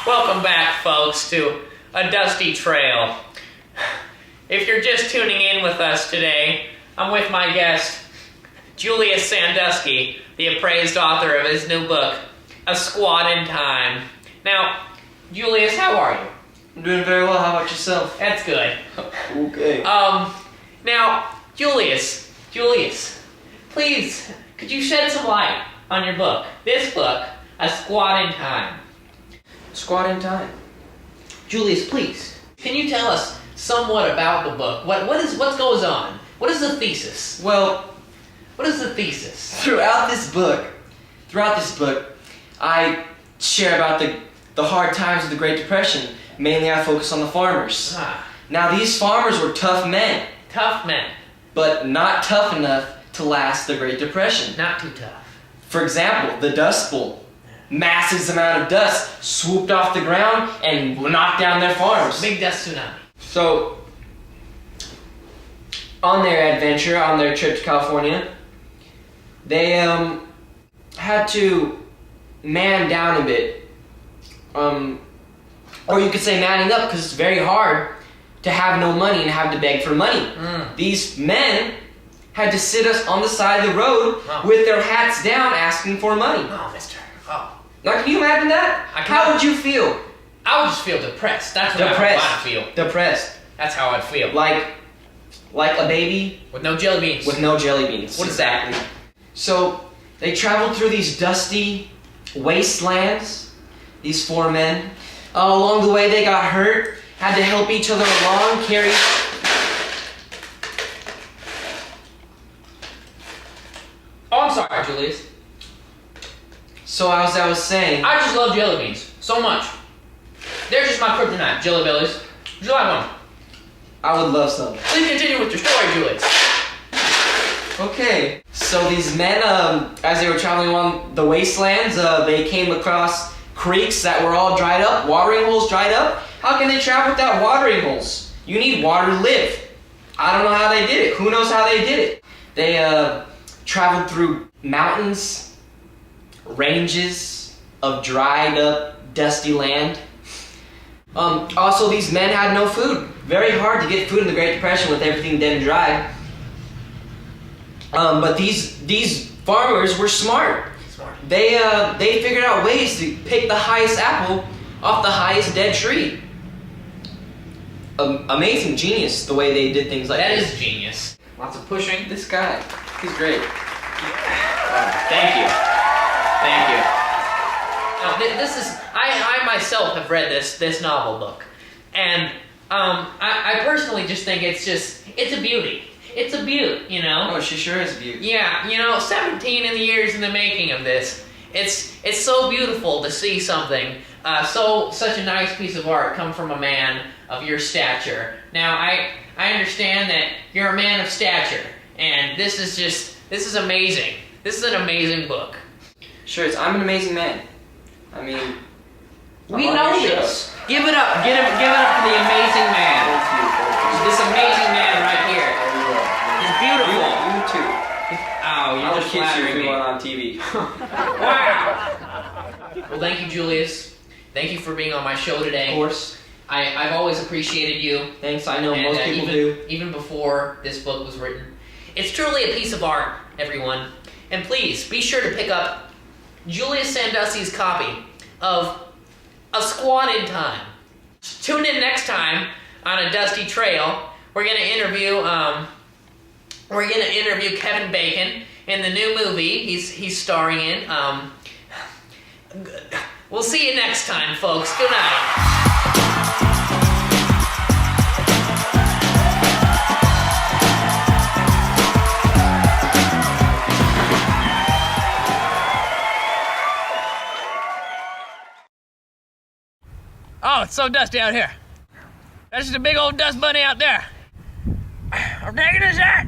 Welcome back, folks, to A Dusty Trail. If you're just tuning in with us today, I'm with my guest, Julius Sandusky, the appraised author of his new book, A Squad in Time. Now, Julius, how are you? I'm doing very well. How about yourself? That's good. Okay. Now, Julius, please, could you shed some light on your book? This book, A Squad in Time. Squad in Time. Julius, please, can you tell us somewhat about the book? What goes on? What is the thesis? Well, What is the thesis? throughout this book, I share about the hard times of the Great Depression. Mainly, I focus on the farmers. Now, these farmers were tough men, Tough men. but not tough enough to last the Great Depression. Not too tough. For example, the Dust Bowl. Massive amount of dust swooped off the ground and knocked down their farms. Big dust tsunami. So, on their adventure, on their trip to California, they had to man down a bit. Or you could say manning up, because it's very hard to have no money and have to beg for money. These men had to sit us on the side of the road with their hats down asking for money. Oh, mister. Oh. Now, can you imagine that? How would you feel? I would just feel depressed. That's what I'd feel. Depressed. That's how I'd feel. Like a baby With no jelly beans. with no jelly beans. What is that? So they traveled through these dusty wastelands, these four men. Along the way they got hurt, had to help each other along, carry... Oh, I'm sorry, Julius. So as I was saying... I just love jelly beans so much. They're just my kryptonite, jelly bellies. Would you like one? I would love some. Please continue with your story, Julius. Okay, so these men, as they were traveling along the wastelands, they came across creeks that were all dried up, watering holes dried up. How can they travel without watering holes? You need water to live. I don't know how they did it. Who knows how they did it? They traveled through mountains, ranges of dried up, dusty land. Also, these men had no food. Very hard to get food in the Great Depression with everything dead and dry. But these farmers were smart. They figured out ways to pick the highest apple off the highest dead tree. Amazing genius, the way they did things like that. That is genius. Lots of pushing. This guy, he's great. Thank you. Thank you. Now, this is... I myself have read this novel book. And I personally just think it's a beauty. It's a beaut, you know? Oh, she sure is a beaut. Yeah, 17 in the years in the making of this. It's so beautiful to see something, such a nice piece of art come from a man of your stature. Now, I understand that you're a man of stature, and this is amazing. This is an amazing book. Sure, I'm an amazing man. I mean... We know this. Give it up. Give it up for the amazing man. Thank you. This amazing man right here. He's beautiful. You too. Oh, you're just flattering me. On TV. Wow. Well, thank you, Julius. Thank you for being on my show today. Of course. I've always appreciated you. Thanks, I know And, most people do. Even before this book was written. It's truly a piece of art, everyone. And please, be sure to pick up Julius Sandusky's copy of A Squad in Time. Tune in next time on A Dusty Trail. We're gonna interview Kevin Bacon in the new movie he's starring in. We'll see you next time, folks. Good night. Oh, it's so dusty out here. That's just a big old dust bunny out there. How dang is that?